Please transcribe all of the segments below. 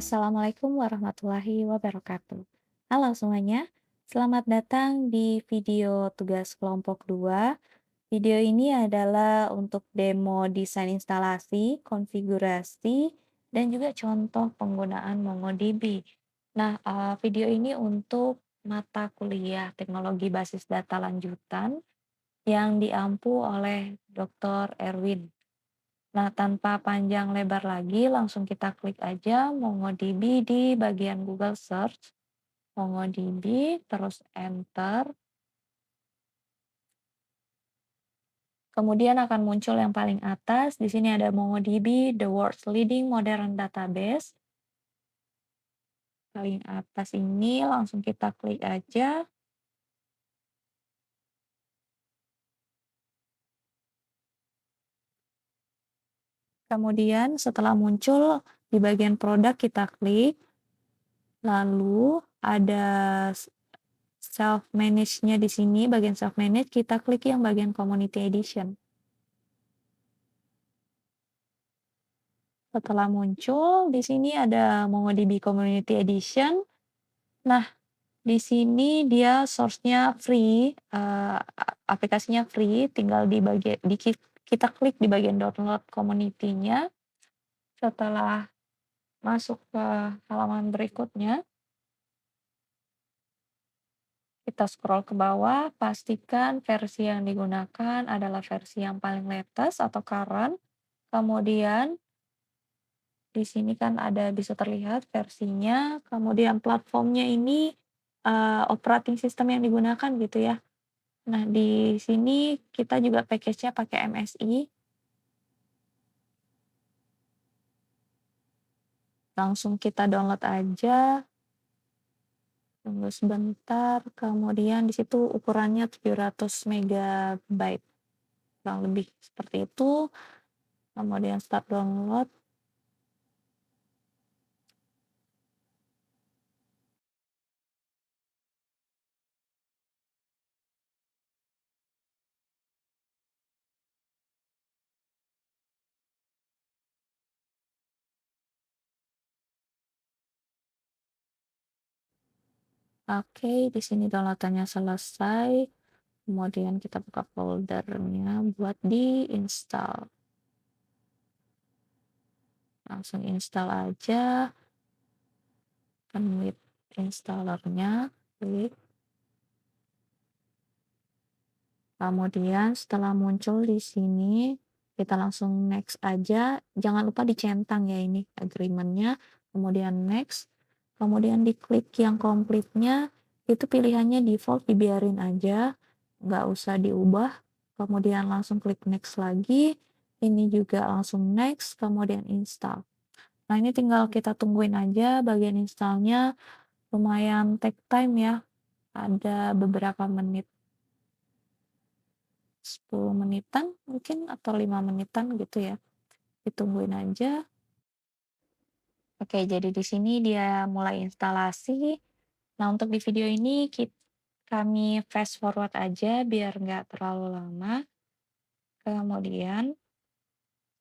Assalamualaikum warahmatullahi wabarakatuh. Halo semuanya, selamat datang di video tugas kelompok 2. Video ini adalah untuk demo desain instalasi, konfigurasi, dan juga contoh penggunaan MongoDB. Nah, video ini untuk mata kuliah teknologi basis data lanjutan yang diampu oleh Dr. Erwin. Nah, tanpa panjang lebar lagi, langsung kita klik aja MongoDB di bagian Google Search, MongoDB, terus Enter. Kemudian akan muncul yang paling atas. Di sini ada MongoDB, the world's leading modern database. Paling atas ini langsung kita klik aja. Kemudian setelah muncul di bagian produk kita klik. Lalu ada self manage-nya di sini, bagian self manage, kita klik yang bagian community edition. Setelah muncul, di sini ada MongoDB Community Edition. Nah, di sini dia source-nya free, aplikasinya free, tinggal kita klik di bagian download community-nya. Setelah masuk ke halaman berikutnya, kita scroll ke bawah, pastikan versi yang digunakan adalah versi yang paling latest atau current. Kemudian di sini kan ada bisa terlihat versinya, kemudian platformnya ini, operating system yang digunakan gitu ya. Nah, di sini kita juga package-nya pakai MSI. Langsung kita download aja, tunggu sebentar, kemudian di situ ukurannya 700 megabyte, kurang lebih seperti itu. Kemudian start download. Oke, di sini download-nya selesai. Kemudian kita buka foldernya buat di-install. Langsung install aja. With installernya, klik. Kemudian setelah muncul di sini, kita langsung next aja. Jangan lupa dicentang ya ini agreement-nya. Kemudian next. Kemudian diklik yang komplitnya. Itu pilihannya default dibiarin aja. Nggak usah diubah. Kemudian langsung klik next lagi. Ini juga langsung next. Kemudian install. Nah, ini tinggal kita tungguin aja bagian installnya. Lumayan take time ya. Ada beberapa menit. 10 menitan mungkin atau 5 menitan gitu ya. Ditungguin aja. Oke, jadi di sini dia mulai instalasi. Nah, untuk di video ini kami fast forward aja biar nggak terlalu lama. Kemudian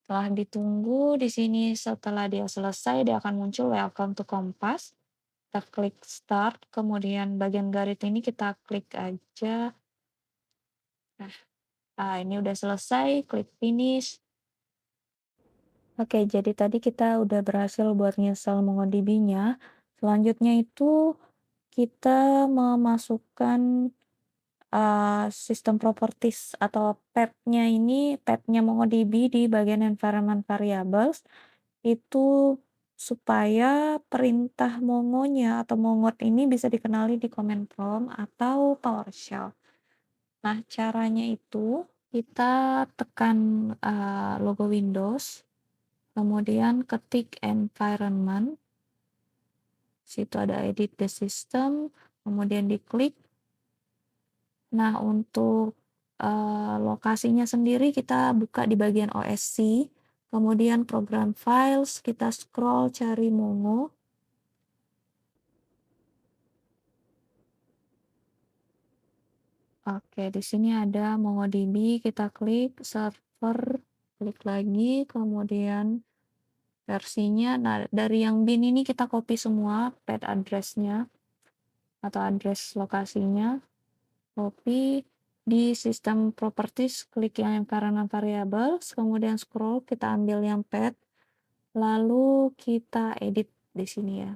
setelah ditunggu di sini setelah dia selesai dia akan muncul welcome to Kompas. Kita klik start, kemudian bagian garis ini kita klik aja. Nah, ini udah selesai, klik finish. Oke, jadi tadi kita udah berhasil buat nginstal MongoDB-nya. Selanjutnya itu kita memasukkan sistem properties atau path-nya ini, path-nya MongoDB di bagian environment variables itu supaya perintah Mongonya atau Mongot ini bisa dikenali di command prompt atau PowerShell. Nah, caranya itu kita tekan logo Windows, kemudian ketik environment, situ ada edit the system, kemudian diklik. Nah, untuk lokasinya sendiri kita buka di bagian OSC, kemudian program files, kita scroll cari Mongo. Oke, di sini ada MongoDB, kita klik server, klik lagi, kemudian versinya. Nah, dari yang bin ini kita copy semua pet address-nya atau address lokasinya, copy di sistem properties, klik yang environment variables, kemudian scroll, kita ambil yang pet, lalu kita edit di sini ya.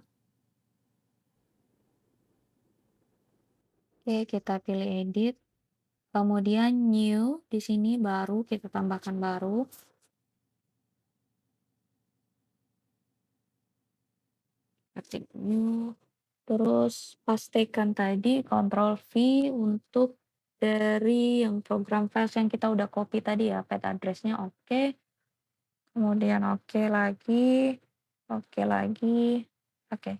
Oke, kita pilih edit, kemudian new, di sini baru, kita tambahkan baru. Ketik new, terus pastikan tadi Ctrl V untuk dari yang program files yang kita udah copy tadi ya, pet address-nya oke, kemudian oke lagi, oke lagi, oke.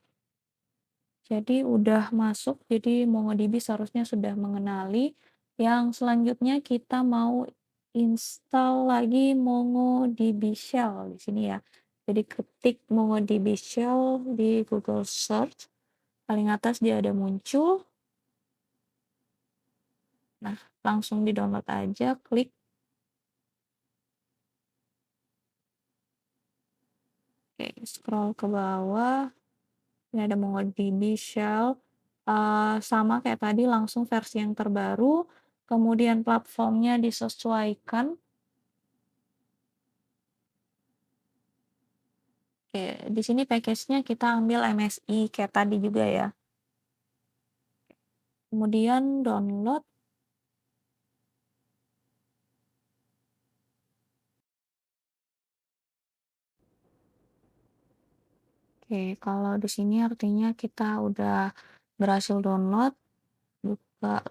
Jadi udah masuk, jadi MongoDB seharusnya sudah mengenali. Yang selanjutnya kita mau install lagi MongoDB Shell di sini ya. Jadi ketik MongoDB Shell di Google Search. Paling atas dia ada muncul. Nah, langsung di-download aja, klik. Oke, scroll ke bawah. Ini ada MongoDB Shell. Sama kayak tadi, langsung versi yang terbaru. Kemudian platformnya disesuaikan. Oke, di sini package-nya kita ambil MSI kayak tadi juga ya. Kemudian download. Oke, kalau di sini artinya kita udah berhasil download. Buka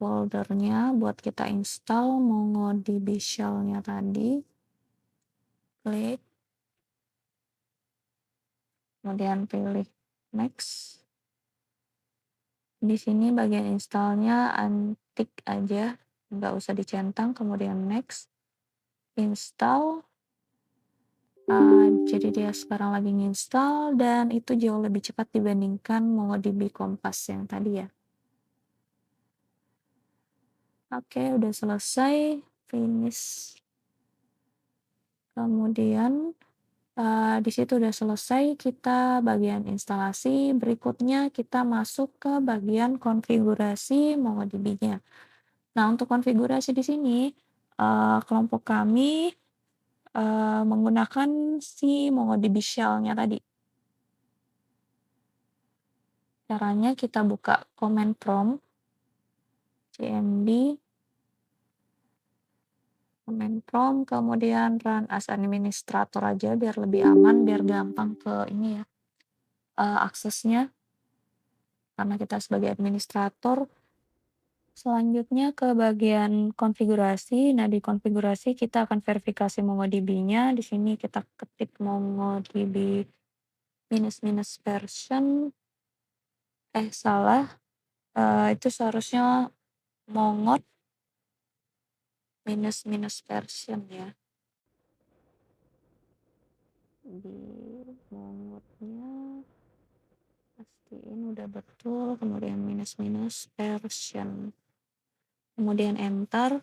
foldernya buat kita install MongoDB Shell-nya tadi. Klik. Kemudian pilih next. Di sini bagian installnya antik aja, nggak usah dicentang, kemudian next, install. Jadi dia sekarang lagi nginstal dan itu jauh lebih cepat dibandingkan MongoDB Compass yang tadi ya. Oke, udah selesai, finish. Kemudian di situ udah selesai, kita bagian instalasi. Berikutnya kita masuk ke bagian konfigurasi MongoDB-nya. Nah, untuk konfigurasi di sini, kelompok kami, menggunakan si MongoDB Shell-nya tadi. Caranya kita buka command prompt, cmd, command prompt, kemudian run as administrator aja biar lebih aman, biar gampang ke ini ya, aksesnya, karena kita sebagai administrator. Selanjutnya ke bagian konfigurasi. Nah, di konfigurasi kita akan verifikasi MongoDB-nya. Di sini kita ketik MongoDB minus version. Salah. Itu seharusnya mongot minus version ya. Di mongotnya pastiin udah betul, kemudian minus version. Kemudian enter.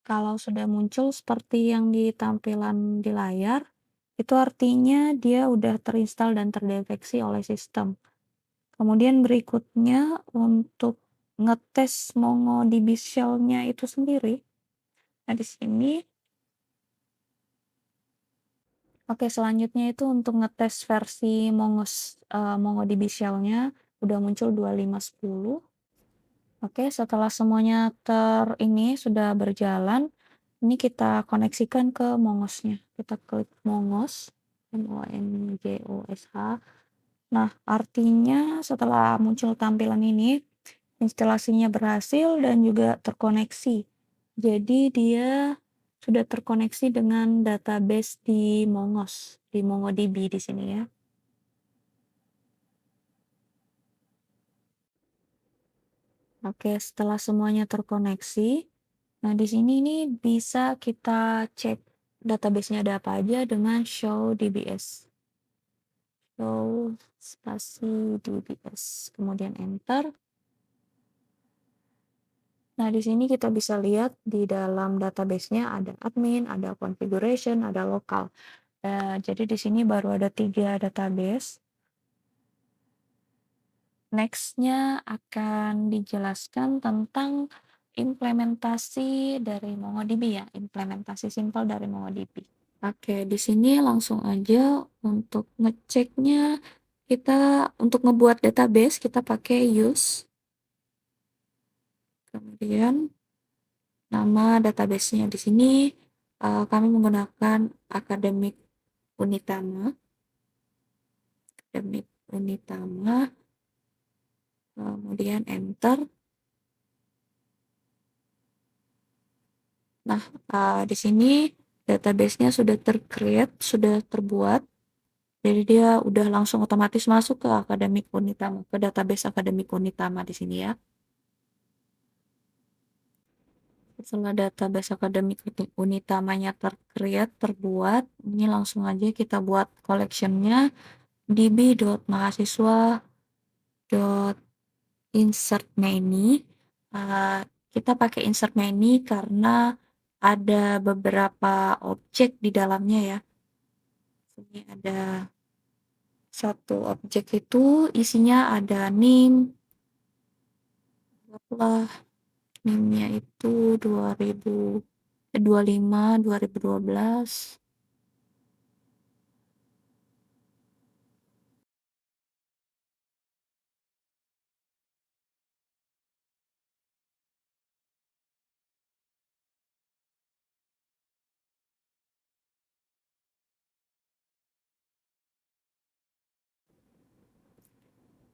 Kalau sudah muncul seperti yang di tampilan di layar, itu artinya dia udah terinstall dan terdeteksi oleh sistem. Kemudian berikutnya untuk ngetes MongoDB Shell-nya itu sendiri. Nah, di sini oke, selanjutnya itu untuk ngetes versi MongoDB Shell-nya udah muncul 2510. Oke, setelah semuanya ini sudah berjalan, ini kita koneksikan ke Mongos-nya. Kita klik Mongos, MONGOSH. Nah, artinya setelah muncul tampilan ini, instalasinya berhasil dan juga terkoneksi. Jadi dia sudah terkoneksi dengan database di Mongos, di MongoDB di sini ya. Oke, setelah semuanya terkoneksi, nah di sini ini bisa kita cek database-nya ada apa aja dengan show DBS. Show spasi DBS, kemudian enter. Nah, di sini kita bisa lihat di dalam database-nya ada admin, ada configuration, ada lokal. Jadi di sini baru ada 3 database. Next-nya akan dijelaskan tentang implementasi dari MongoDB ya, implementasi simpel dari MongoDB. Oke, di sini langsung aja untuk ngeceknya kita untuk ngebuat database kita pakai use. Kemudian nama database-nya di sini kami menggunakan Akademik Unitama. Akademik Unitama. Kemudian enter. Nah, di sini database-nya sudah tercreate, sudah terbuat. Jadi dia udah langsung otomatis masuk ke Akademik Unitama, ke database Akademik Unitama di sini ya. Setelah database Akademik Unitamanya tercreate, terbuat, ini langsung aja kita buat collection-nya db.mahasiswa.insertmany. Kita pakai insert many karena ada beberapa objek di dalamnya ya. Ini ada satu objek itu isinya ada name, anggaplah name-nya itu 2025, 2012.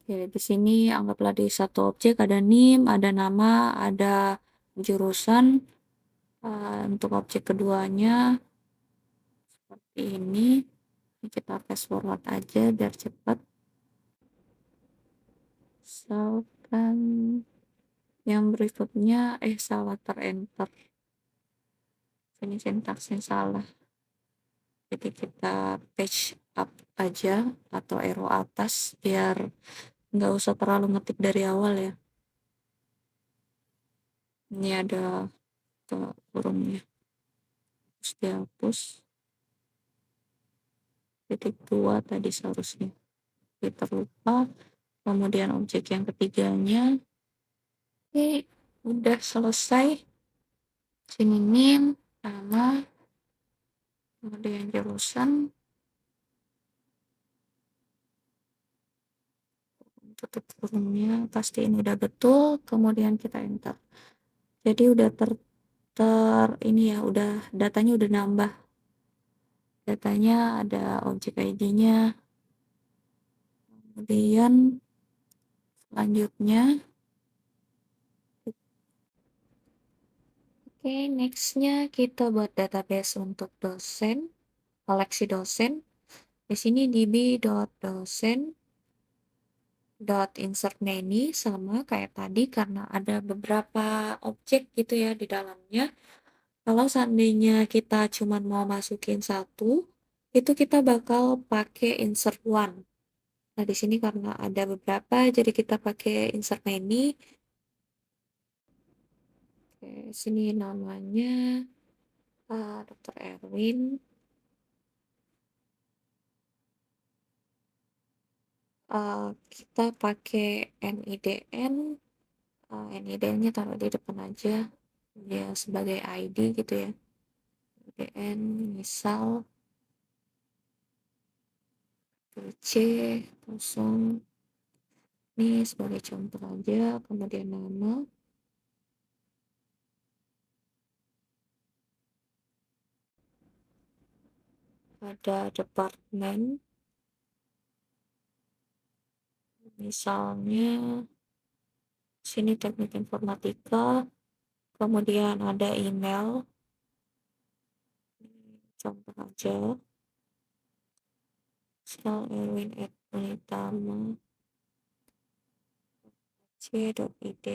Oke, di sini anggaplah di satu objek ada name, ada nama, ada jurusan. Untuk objek keduanya seperti ini. Kita fast forward aja biar cepat. Misalkan yang berikutnya salah terenter. Ini sintaksnya salah. Jadi kita page up aja atau arrow atas biar nggak usah terlalu ngetik dari awal ya. Ini ada kurungnya. Terus dihapus. Titik 2 tadi seharusnya. Kita lupa. Kemudian objek yang ketiganya. Oke, udah selesai. Sini name, nama, kemudian jurusan. Tutup kurungnya, pasti ini udah betul, kemudian kita enter. Jadi udah ini ya, udah datanya udah nambah. Datanya ada objek ID-nya. Kemudian selanjutnya oke, next-nya kita buat database untuk dosen, koleksi dosen. Di sini db.dosen.insertMany sama kayak tadi karena ada beberapa objek gitu ya di dalamnya. Kalau seandainya kita cuma mau masukin satu, itu kita bakal pakai insert one. Nah, di sini karena ada beberapa, jadi kita pakai insert many. Oke, sini namanya Dr. Erwin. Kita pakai NIDN. NIDN-nya taruh di depan aja. Dia sebagai ID gitu ya. NIDN, misal C, kosong. Ini sebagai contoh aja. Kemudian nama. Ada departemen. Misalnya sini teknik informatika, kemudian ada email, contoh aja, erwin@unitama.c.id.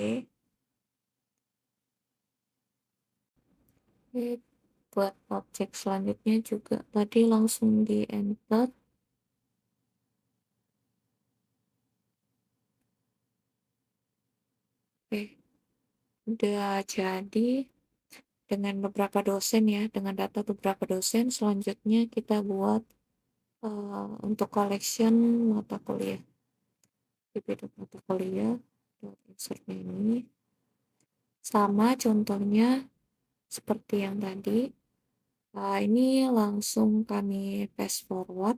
Buat objek selanjutnya juga tadi langsung di enter. Oke, udah jadi dengan beberapa dosen ya, dengan data beberapa dosen. Selanjutnya kita buat untuk collection mata kuliah. Di bidang mata kuliah, insertnya ini sama contohnya seperti yang tadi. Ini langsung kami paste forward.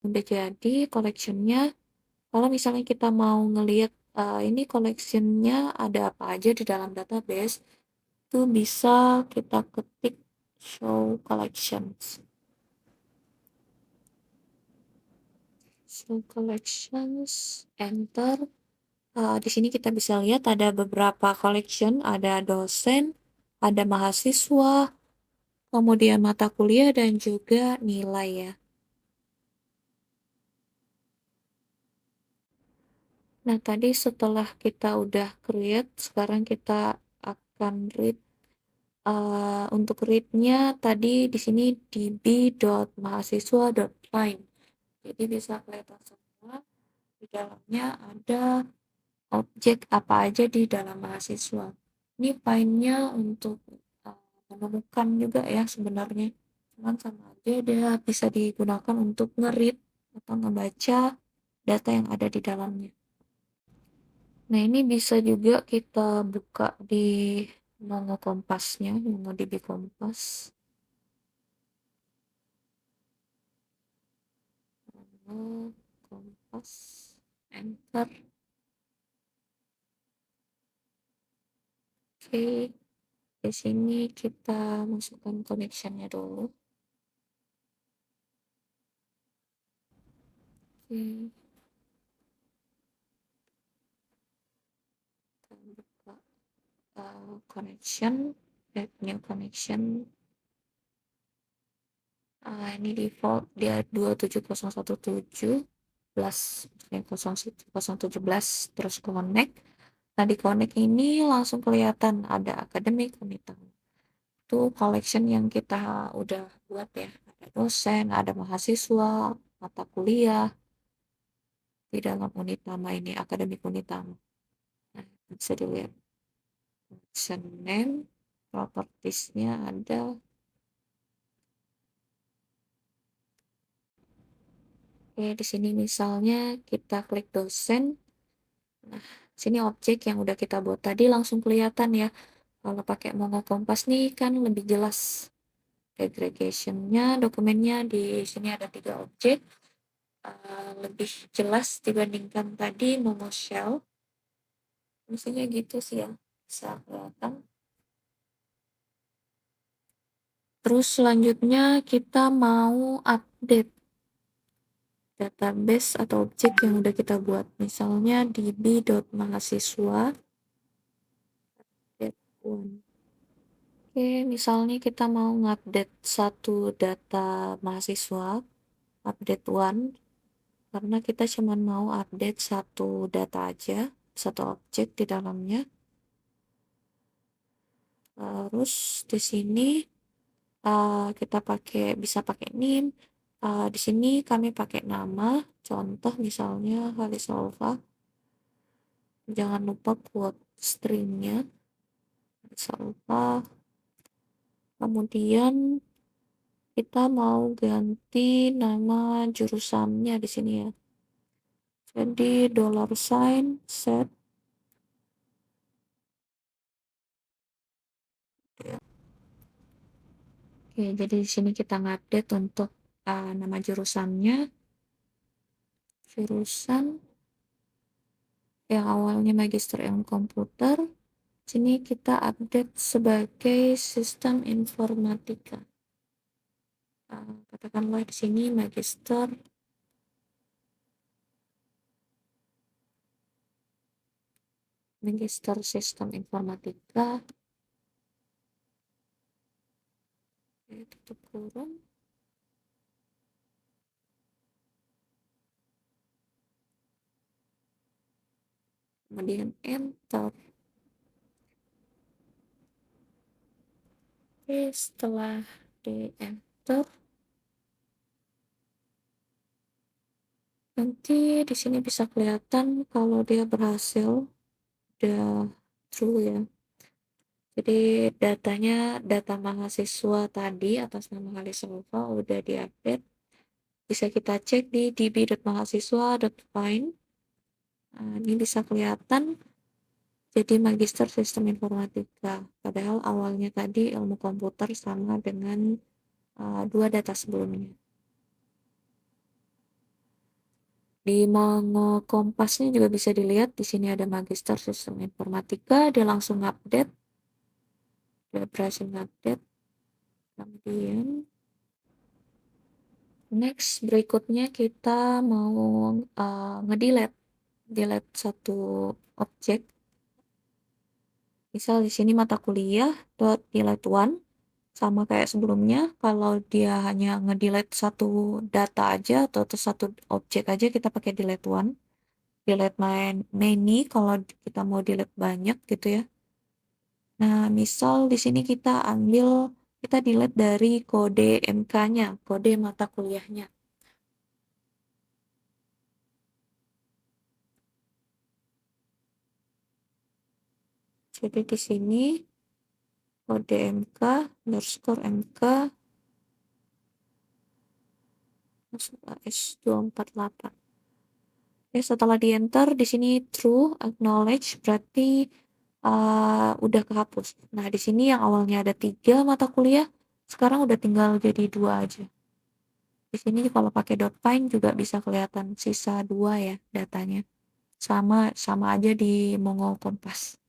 Udah jadi collectionnya. Kalau misalnya kita mau ngelihat ini collectionnya ada apa aja di dalam database, itu bisa kita ketik show collections. Show collections, enter. Di sini kita bisa lihat ada beberapa collection, ada dosen, ada mahasiswa, kemudian mata kuliah dan juga nilai ya. Nah, tadi setelah kita udah create, sekarang kita akan read. Untuk read-nya tadi di sini db.mahasiswa.find. Jadi bisa kelihatan semua di dalamnya ada objek apa aja di dalam mahasiswa. Ini find-nya untuk menemukan juga ya sebenarnya. Cuman sama aja dia bisa digunakan untuk nge-read atau ngebaca data yang ada di dalamnya. Nah, ini bisa juga kita buka di Mongo Kompasnya, MongoDB Kompas. Mongo Kompas, enter. Oke, di sini kita masukkan connection-nya dulu. Oke, kita buka connection, add new connection. Ini default dia 27017 terus connect. Nah, di connect ini langsung kelihatan ada akademik unita. Itu collection yang kita udah buat ya. Ada dosen, ada mahasiswa, mata kuliah di dalam unitama ini, akademik unitama. Nah, bisa dilihat collection name, propertiesnya ada. Oke, di sini misalnya kita klik dosen. Nah, sini objek yang udah kita buat tadi langsung kelihatan ya. Kalau pakai Mongo Kompas nih kan lebih jelas. Aggregation-nya, dokumennya di sini ada 3 objek. Lebih jelas dibandingkan tadi Mongo Shell. Mestinya gitu sih ya, bisa kelihatan. Terus selanjutnya kita mau update database atau objek yang udah kita buat. Misalnya db.mahasiswa. Oke, misalnya kita mau ngupdate satu data mahasiswa, update one, karena kita cuma mau update satu data aja, satu objek di dalamnya. Terus di sini kita bisa pakai name. Di sini kami pakai nama, contoh misalnya Halisolva. Jangan lupa quote stringnya, Halisolva. Kemudian kita mau ganti nama jurusannya di sini ya. Jadi $sign set. Oke, jadi di sini kita ngupdate untuk nama jurusannya. Jurusan yang awalnya Magister Ilmu Komputer, sini kita update sebagai Sistem Informatika. Katakanlah di sini Magister Sistem Informatika. Tutup kurung. Kemudian enter. Oke, setelah di enter, Nanti di sini bisa kelihatan kalau dia berhasil, udah true ya. Jadi data mahasiswa tadi atas nama Halisalva udah diupdate. Bisa kita cek di db.mahasiswa.find. Nah, ini bisa kelihatan jadi Magister Sistem Informatika. Padahal awalnya tadi ilmu komputer sama dengan dua data sebelumnya. Di Mongo Kompasnya juga bisa dilihat di sini ada Magister Sistem Informatika, dia langsung update, dia berhasil update. Kemudian next berikutnya kita mau delete satu objek. Misal di sini mata kuliah dot delete one, sama kayak sebelumnya. Kalau dia hanya ngedelete satu data aja atau satu objek aja, kita pakai delete one. Delete many kalau kita mau delete banyak gitu ya. Nah, misal di sini kita delete dari kode MK-nya, kode mata kuliahnya. Jadi di sini kode MK underscore MK S248. Oke, setelah di enter di sini true acknowledge berarti udah kehapus. Nah, di sini yang awalnya ada 3 mata kuliah sekarang udah tinggal jadi 2 aja. Di sini kalau pakai .find juga bisa kelihatan sisa 2 ya datanya. Sama aja di Mongo Kompas.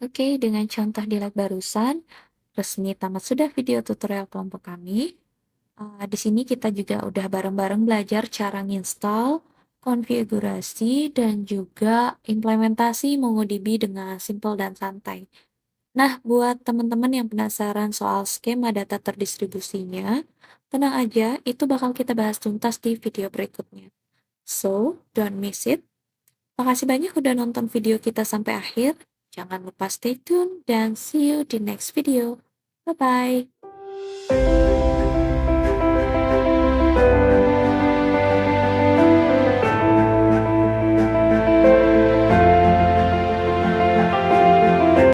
Oke, dengan contoh di lab barusan, resmi tamat sudah video tutorial kelompok kami. Di sini kita juga udah bareng-bareng belajar cara nginstal, konfigurasi, dan juga implementasi MongoDB dengan simple dan santai. Nah, buat teman-teman yang penasaran soal skema data terdistribusinya, tenang aja, itu bakal kita bahas tuntas di video berikutnya. So, don't miss it. Makasih banyak udah nonton video kita sampai akhir. Jangan lupa stay tune dan see you di next video. Bye-bye.